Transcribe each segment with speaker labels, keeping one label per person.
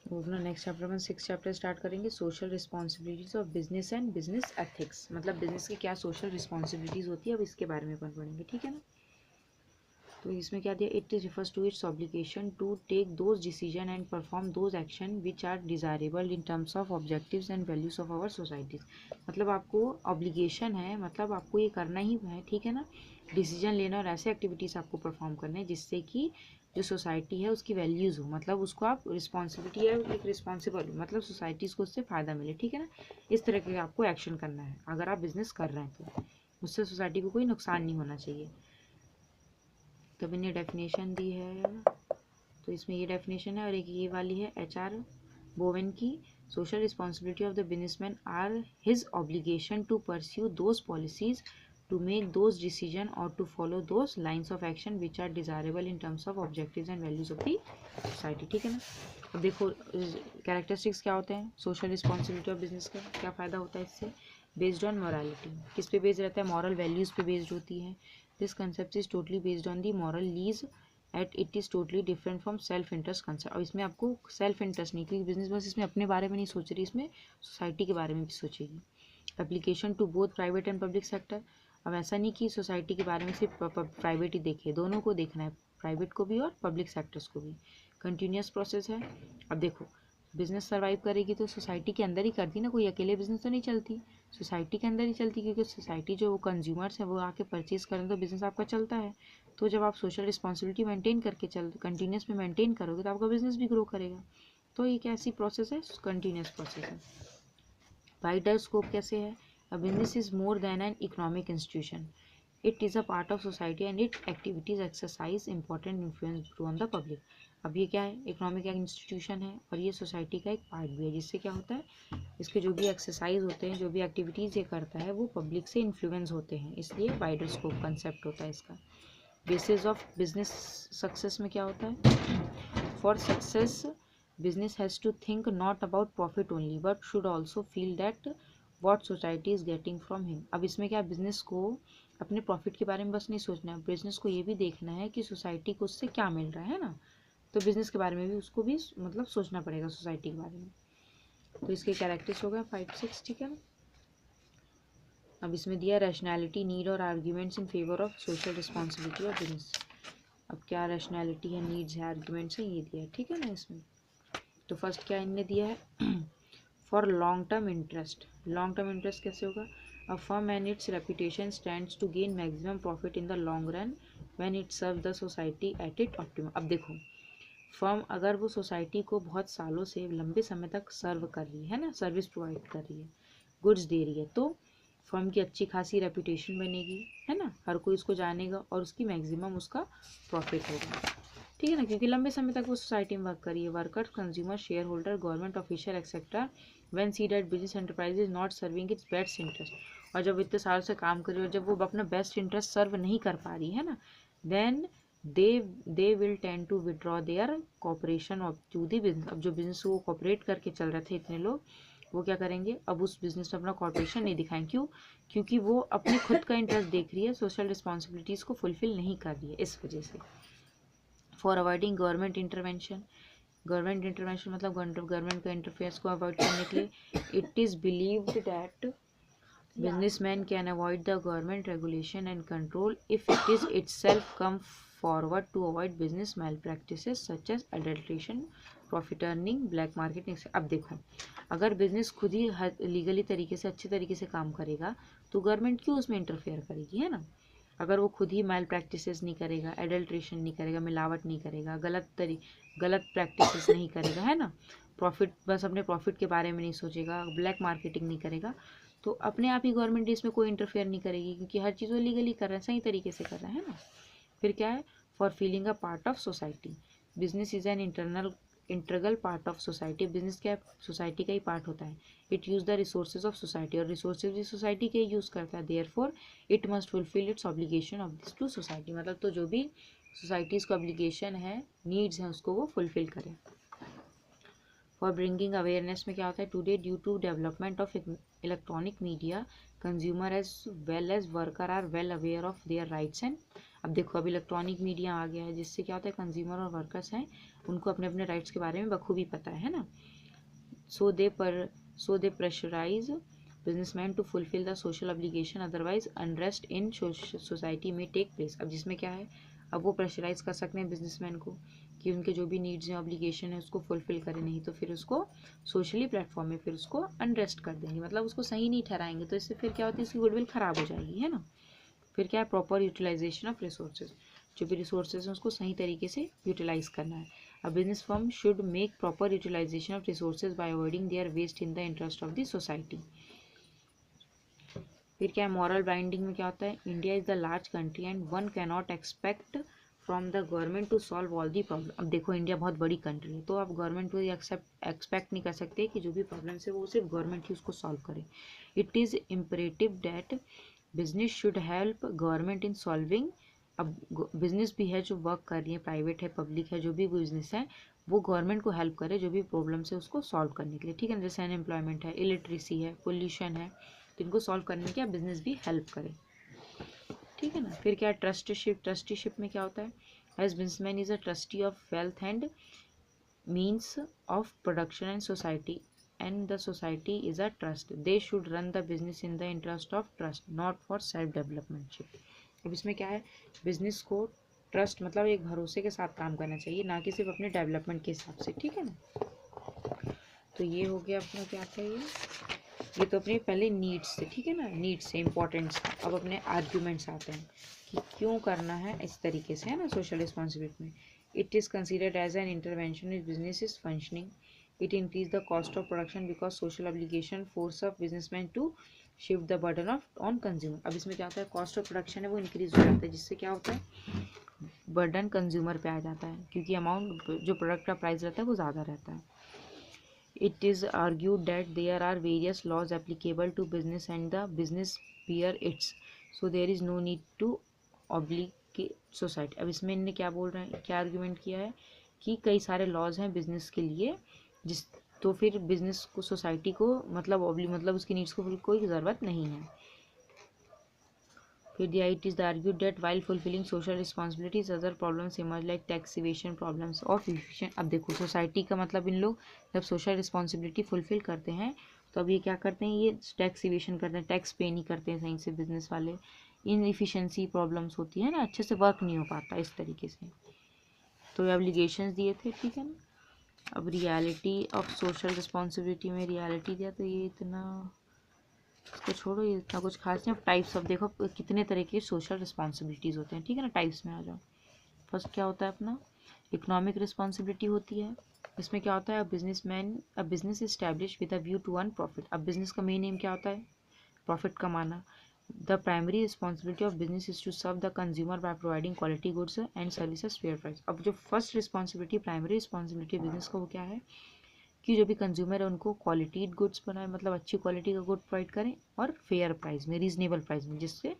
Speaker 1: वो अपना next chapter में 6 चैप्टर स्टार्ट करेंगे, social responsibilities of business and business ethics, मतलब बिजनेस की क्या सोशल रिस्पॉन्सिबिलिटीज होती है, अब इसके बारे में अपन पढ़ेंगे, ठीक है ना। तो इसमें क्या दिया, it refers to its obligation to take those decision and perform those action which are desirable in terms of objectives and values of our societies. मतलब आपको ऑब्लिगेशन है, मतलब आपको ये करना ही है, ठीक है ना, डिसीजन लेना और ऐसे एक्टिविटीज़ आपको परफॉर्म करने हैं जिससे कि जो सोसाइटी है उसकी वैल्यूज़ हो, मतलब उसको आप रिस्पॉन्सिबिलिटी है, एक रिस्पॉन्सिबल हो, मतलब सोसाइटीज़ को उससे फ़ायदा मिले, ठीक है ना। इस तरह के आपको एक्शन करना है अगर आप बिजनेस कर रहे हैं तो उससे सोसाइटी को कोई नुकसान नहीं होना चाहिए। तब इन्हें डेफिनेशन दी है, तो इसमें ये डेफिनेशन है और एक ये वाली है HR बोवेन की, social responsibility of the businessman are his obligation to pursue those policies, to make those decision और to follow those lines of action which are desirable in terms of objectives and values of the society, ठीक है ना। अब देखो characteristics क्या होते हैं social responsibility of business का, क्या फ़ायदा होता है इससे, बेस्ड ऑन मोरालिटी, किस पे बेस्ड रहता है, मॉरल वैल्यूज़ पे बेस्ड होती है। This concept is totally based on the moral lease at it is totally different from self interest concept. और इसमें आपको सेल्फ इंटरेस्ट नहीं, क्योंकि बिजनेस बस इसमें अपने बारे में नहीं सोच रही, इसमें सोसाइटी के बारे में भी सोचेगी। Application to both private and public sector, अब ऐसा नहीं कि सोसाइटी के बारे में सिर्फ प्राइवेट ही देखे, दोनों को देखना है, प्राइवेट को भी और पब्लिक सेक्टर्स को भी। कंटिन्यूस प्रोसेस है। अब देखो बिजनेस सर्वाइव करेगी तो सोसाइटी के अंदर ही करती ना, कोई अकेले बिजनेस तो नहीं चलती, सोसाइटी के अंदर ही चलती, क्योंकि सोसाइटी जो कंज्यूमर्स हैं वो आके परचेज करें तो बिजनेस आपका चलता है। तो जब आप सोशल रिस्पॉन्सिबिलिटी मेंटेन करके कंटिन्यूस में मेंटेन करोगे तो आपका बिजनेस भी ग्रो करेगा। तो ये कैसी प्रोसेस है, कंटिन्यूस प्रोसेस है। वाइडर स्कोप कैसे है, a business is more than an economic institution, it is a part of society and it activities exercise important influence on the public. अब ये क्या है, इकोनॉमिक इंस्टीट्यूशन है और ये सोसाइटी का एक पार्ट भी है, जिससे क्या होता है, इसके जो भी एक्सरसाइज होते हैं, जो भी एक्टिविटीज़ ये करता है वो पब्लिक से इन्फ्लुएंस होते हैं, इसलिए वाइडर स्कोप कंसेप्ट होता है इसका। बेसिस ऑफ बिजनेस सक्सेस में क्या होता है, for success business has to think not about profit only but should also feel that what society is getting from him। अब इसमें क्या, बिजनेस को अपने प्रॉफिट के बारे में बस नहीं सोचना है, बिजनेस को ये भी देखना है कि सोसाइटी को उससे क्या मिल रहा है ना, तो बिजनेस के बारे में भी उसको भी मतलब सोचना पड़ेगा सोसाइटी के बारे में। तो इसके कैरेक्टर्स हो गए 5-6, ठीक है ना। अब इसमें दिया रैशनैलिटी, नीड और arguments in favour of social responsibility of business. अब क्या रैशनैलिटी है, नीड्स है, आर्ग्यूमेंट्स है, ये दिया है, ठीक है ना इसमें। तो फर्स्ट क्या इनने दिया है, for long term interest, long term interest कैसे होगा, a firm and its reputation stands to gain maximum profit in the long run when it serve the society at it optimum. अब देखो फर्म अगर वो सोसाइटी को बहुत सालों से लंबे समय तक सर्व कर रही है ना, सर्विस प्रोवाइड कर रही है, गुड्स दे रही है, तो फर्म की अच्छी खासी रेपुटेशन बनेगी, है ना, हर कोई उसको जानेगा और उसकी मैक्सिमम उसका प्रॉफिट होगा, ठीक है ना, क्योंकि लंबे समय तक वो सोसाइटी में वर्क करी है। Workers, consumer, share holder, government official etcetera when see that business enterprise is not serving it's best interest, और जब इतने साल से काम कर रही है और जब वो अपना बेस्ट इंटरेस्ट सर्व नहीं कर पा रही है ना, then they will tend to withdraw their cooperation off to the business. अब जो बिजनेस वो कॉपरेट करके चल रहे थे इतने लोग, वो क्या करेंगे, अब उस बिजनेस में अपना कॉपरेशन नहीं दिखाएंगे, क्यों, क्योंकि वो अपने खुद का इंटरेस्ट देख रही है, सोशल रिस्पॉन्सिबिलिटीज़ को फुलफिल नहीं कर रही है, इस वजह से। For avoiding government intervention, government intervention मतलब गवर्नमेंट का इंटरफेयर्स को अवॉइड करने के लिए, it is believed that businessmen can avoid the government regulation and control if it is itself come forward to avoid business malpractices such as adulteration, profit earning, black marketing। अब देखो अगर business खुद ही legally तरीके से अच्छे तरीके से काम करेगा तो गवर्नमेंट क्यों उसमें इंटरफेयर करेगी, है ना। अगर वो खुद ही मैल प्रैक्टिसेस नहीं करेगा, एडल्ट्रेशन नहीं करेगा, मिलावट नहीं करेगा, गलत प्रैक्टिसेस नहीं करेगा, है ना, प्रॉफिट बस अपने प्रॉफिट के बारे में नहीं सोचेगा, ब्लैक मार्केटिंग नहीं करेगा, तो अपने आप ही गवर्नमेंट इसमें कोई इंटरफेयर नहीं करेगी, क्योंकि हर चीज़ वो लीगली कर रहा है, सही तरीके से कर रहा है ना। फिर क्या है, for feeling a part of society, business is an integral part of society, business क्या सोसाइटी का ही पार्ट होता है। It use the resources of society, और रिसोर्सेज भी सोसाइटी के यूज़ करता है, therefore it must fulfil its obligation of this to society, मतलब तो जो भी सोसाइटीज़ का ऑब्लिगेशन है, नीड्स हैं, उसको वो फुलफिल करें। फॉर ब्रिंगिंग अवेयरनेस में क्या होता है, today due to development of electronic media, consumer as well as worker are well aware of their rights and, अब देखो अब इलेक्ट्रॉनिक मीडिया आ गया है, जिससे क्या होता है कंज्यूमर और वर्कर्स हैं उनको अपने अपने राइट्स के बारे में बखूबी पता है ना। So they pressurise businessman to fulfil the social obligation, otherwise unrest in society में टेक प्लेस। अब जिसमें क्या है, अब वो प्रेशराइज कर सकते हैं बिजनेसमैन को कि उनके जो भी नीड्स हैं ऑब्लिगेशन है उसको फुलफिल करें, नहीं तो फिर उसको सोशली प्लेटफॉर्म में फिर उसको अनरेस्ट कर देंगे, मतलब उसको सही नहीं ठहराएंगे, तो इससे फिर क्या होती है इसकी गुडविल खराब हो जाएगी, है ना। फिर क्या है, प्रॉपर यूटिलाइजेशन ऑफ रिसोर्सेज, जो भी रिसोर्सेज हैं उसको सही तरीके से यूटिलाइज करना है। A business firm should make proper utilisation of resources by avoiding their waste in the interest of the society. फिर क्या है, मॉरल बाइंडिंग में क्या होता है, India is the large country and one can not expect from the government to solve all the problem. अब देखो India बहुत बड़ी कंट्री है, तो आप गवर्नमेंट को एक्सपेक्ट नहीं कर सकते कि जो भी प्रॉब्लम्स है वो सिर्फ गवर्नमेंट ही उसको सॉल्व करे। It is imperative that business should help government in solving. अब बिजनेस भी है जो वर्क कर रही है, प्राइवेट है पब्लिक है, जो भी बिजनेस है वो गवर्नमेंट को हेल्प करे जो भी प्रॉब्लम्स है उसको सॉल्व करने के लिए, ठीक है ना। जैसे अनएम्प्लॉयमेंट है, इलिटरेसी है, पोल्यूशन है, तो इनको सॉल्व करने के बिजनेस भी हेल्प करे, ठीक है ना। फिर क्या है, ट्रस्टीशिप में क्या होता है, as businessman is a trustee of wealth and means of production and society and the society is a trust. They should run the business in the interest of trust, not for self development. अब इसमें क्या है, business को trust मतलब एक भरोसे के साथ काम करना चाहिए, ना कि सिर्फ अपने डेवलपमेंट के हिसाब से, ठीक है ना। तो ये हो गया अपना क्या था, ये तो अपने पहले नीड्स थे, ठीक है ना, नीड्स से इम्पोर्टेंट्स। अब अपने आर्ग्यूमेंट्स आते हैं कि क्यों करना है इस तरीके से, है ना, सोशल रिस्पॉन्सिबिलिटी में। It is considered as an intervention is business is functioning. It increase the cost of production because social obligation force of businessmen to shift the burden of on consumer. अब इसमें क्या होता है, cost of production है वो increase हो जाता है, जिससे क्या होता है बर्डन कंज्यूमर पे आ जाता है, क्योंकि अमाउंट जो प्रोडक्ट का प्राइस रहता है वो ज़्यादा रहता है। It is argued that there are various laws applicable to business and the business bear its, so there is no need to obligate society. अब इसमें इनने क्या बोल रहे हैं, क्या आर्ग्यूमेंट किया है कि कई सारे लॉज हैं बिजनेस के लिए, जिस तो फिर बिजनेस को सोसाइटी को मतलब उसकी नीड्स को कोई ज़रूरत नहीं है। फिर it is the argued that while fulfilling social responsibilities other problems emerge like tax evasion problems of efficient. अब देखो सोसाइटी का मतलब इन लोग जब सोशल रिस्पॉन्सिबिलिटी फुलफिल करते हैं तो अब ये क्या करते हैं, ये टैक्स इवेशन करते हैं, टैक्स पे नहीं करते हैं सही से बिजनेस वाले, इन इफिशियंसी प्रॉब्लम्स होती है ना, अच्छे से वर्क नहीं हो पाता इस तरीके से। तो एप्लीकेशंस दिए थे, ठीक है ना। अब रियलिटी ऑफ सोशल रिस्पॉन्सिबिलिटी में रियलिटी दिया, तो ये इतना इसको छोड़ो, ये इतना कुछ खास नहीं। अब टाइप्स ऑफ देखो कितने तरह की सोशल रिस्पॉन्सिबिलिटीज़ होते हैं, ठीक है ना। टाइप्स में आ जाओ। फर्स्ट क्या होता है अपना, इकोनॉमिक रिस्पॉन्सिबिलिटी होती है। इसमें क्या होता है, a business establish with a view to earn profit. अब बिजनेस का मेन एम क्या होता है, प्रॉफिट कमाना। The primary responsibility of business is to serve the consumer by providing quality goods and services fair price. अब जो first responsibility primary responsibility business का वो क्या है कि जो भी कंज्यूमर है उनको क्वालिटी गुड्स बनाए, मतलब अच्छी क्वालिटी का गुड प्रोवाइड करें और फेयर प्राइस में, रीजनेबल प्राइस में, जिससे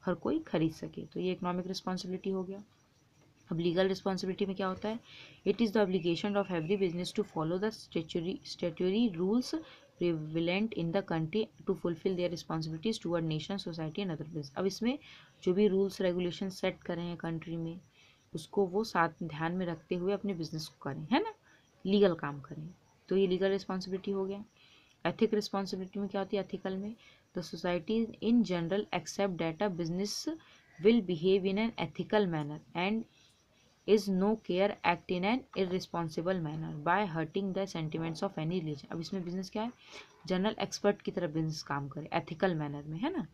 Speaker 1: हर कोई खरीद सके। तो ये इकोनॉमिक रिस्पॉन्सिबिलिटी हो गया। अब लीगल रिस्पॉन्सिबिलिटी में क्या होता है, it is the obligation of every business to follow the statutory rules prevalent in the country to fulfil their responsibilities toward nation society and other business. अब इसमें जो भी रूल्स रेगुलेशन सेट करें हैं कंट्री में उसको वो साथ ध्यान में रखते हुए अपने बिजनेस को करें, है ना, लीगल काम करें। तो ये लीगल रिस्पॉन्सिबिलिटी हो गया। एथिक रिस्पॉन्सिबिलिटी में क्या होती है, एथिकल में the society in general accept that a business will behave in an ethical manner and is no care act in an irresponsible manner by hurting the sentiments of any religion. अब इसमें business क्या है, general expert की तरह business काम करे ethical manner में, है ना।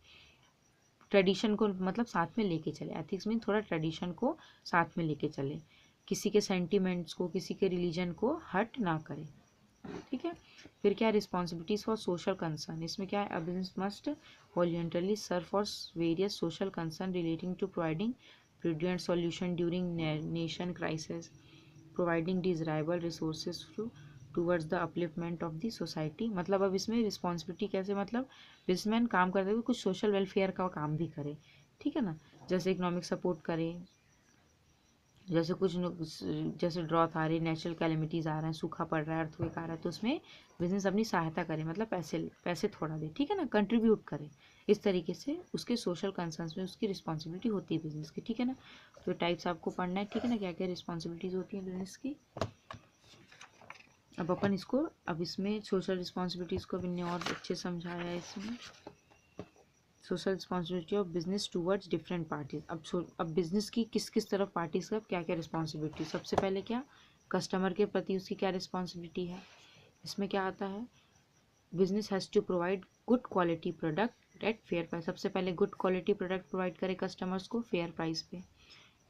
Speaker 1: ट्रेडिशन को मतलब साथ में लेके चले, एथिक्स में थोड़ा ट्रेडिशन को साथ में लेके चले, किसी के सेंटिमेंट्स को किसी के रिलीजन को हर्ट ना करे, ठीक है। फिर क्या है, रिस्पॉन्सिबिलिटीज फॉर सोशल कंसर्न। इसमें क्या है, a business must voluntarily serve for various social concern relating to providing prudent solution during nation crisis, providing desirable resources towards the upliftment of the society. मतलब अब इसमें रिस्पॉन्सिबिलिटी कैसे, मतलब businessman काम करते हुए कुछ सोशल वेलफेयर का काम भी करे, ठीक है ना, जैसे इकोनॉमिक सपोर्ट करे, जैसे जैसे ड्रॉथ आ रही, नेचुरल कैलेमिटीज़ आ रहे हैं, सूखा पड़ रहा है, अर्थक्वेक आ रहा है, तो उसमें बिजनेस अपनी सहायता करे, मतलब पैसे थोड़ा दे, ठीक है ना, कंट्रीब्यूट करे। इस तरीके से उसके सोशल कंसर्न्स में उसकी रिस्पॉन्सिबिलिटी होती है बिजनेस की, ठीक है ना। तो टाइप्स आपको पढ़ना है, ठीक है ना, क्या क्या रिस्पॉन्सिबिलिटीज़ होती हैं बिजनेस की। अब इसमें सोशल रिस्पॉन्सिबिलिटीज़ को भी और अच्छे समझाया है इसमें। Social responsibility of business towards different parties. अब बिजनेस की किस किस तरफ पार्टीज का क्या क्या रिस्पॉन्सिबिलिटी। सबसे पहले क्या, कस्टमर के प्रति उसकी क्या रिस्पॉन्सिबिलिटी है। इसमें क्या आता है, business has to provide good quality product at fair price. सबसे पहले गुड क्वालिटी प्रोडक्ट प्रोवाइड करे कस्टमर्स को फेयर प्राइस पे।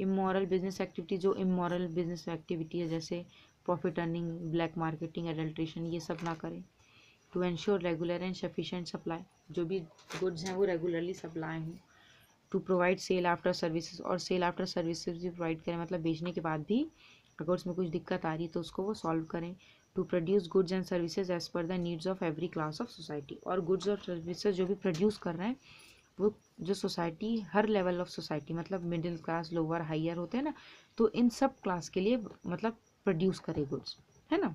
Speaker 1: इमोरल बिजनेस एक्टिविटी, जो इमोरल बिजनेस एक्टिविटी है जैसे profit earning, black marketing, adulteration, ये सब ना करें। To ensure regular and sufficient supply, जो भी गुड्स हैं वो रेगुलरली सप्लाई हों। To provide sale after services, और सेल आफ्टर सर्विसेज भी प्रोवाइड करें, मतलब बेचने के बाद भी अगर उसमें कुछ दिक्कत आ रही है तो उसको वो सॉल्व करें। To produce goods and services as per the needs of every class of society, और गुड्स और सर्विसेज जो भी प्रोड्यूस कर रहे हैं वो जो सोसाइटी, हर लेवल ऑफ सोसाइटी, मतलब मिडिल क्लास, लोअर, हायर होते हैं ना, तो इन सब क्लास के लिए मतलब प्रोड्यूस करे गुड्स, है ना,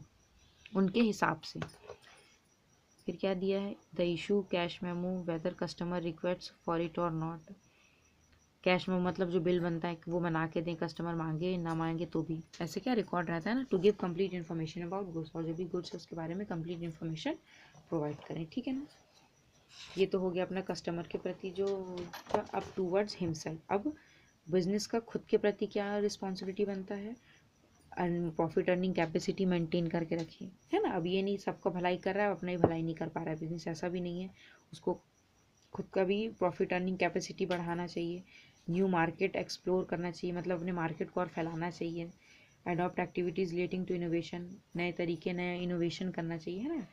Speaker 1: उनके हिसाब से। फिर क्या दिया है, the issue cash memo whether customer request for it और नॉट। कैश मेमो मतलब जो बिल बनता है वो बना के दें, कस्टमर मांगे ना मांगे तो भी, ऐसे क्या रिकॉर्ड रहता है ना। To give complete information about goods, और जो भी गुड्स है उसके बारे में कंप्लीट इन्फॉर्मेशन प्रोवाइड करें, ठीक है ना। ये तो हो गया अपना कस्टमर के प्रति जो। अब टूवर्ड्स हिमसेल्फ, अब बिजनेस का खुद के प्रति क्या रिस्पॉन्सिबिलिटी बनता है, प्रॉफिट अर्निंग कैपेसिटी मेंटेन करके रखिए, है ना। अब ये नहीं सबका भलाई कर रहा है, अपना ही भलाई नहीं कर पा रहा है बिजनेस, ऐसा भी नहीं है। उसको खुद का भी प्रॉफिट अर्निंग कैपेसिटी बढ़ाना चाहिए। न्यू मार्केट एक्सप्लोर करना चाहिए, मतलब अपने मार्केट को और फैलाना चाहिए। Adopt activities relating to innovation, नए तरीके, नया इनोवेशन करना चाहिए, है ना।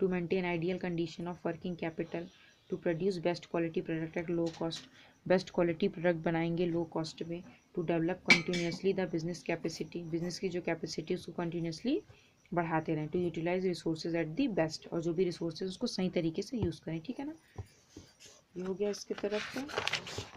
Speaker 1: To maintain ideal condition of working capital. To produce best quality product at low cost, best quality product बनाएंगे लो कॉस्ट में। To develop continuously the business capacity, business की जो कैपेसिटी उसको कंटिन्यूसली बढ़ाते रहें। To utilise resources at the best, और जो भी रिसोर्सेज उसको सही तरीके से यूज़ करें, ठीक है ना। ये हो गया इसके तरफ का।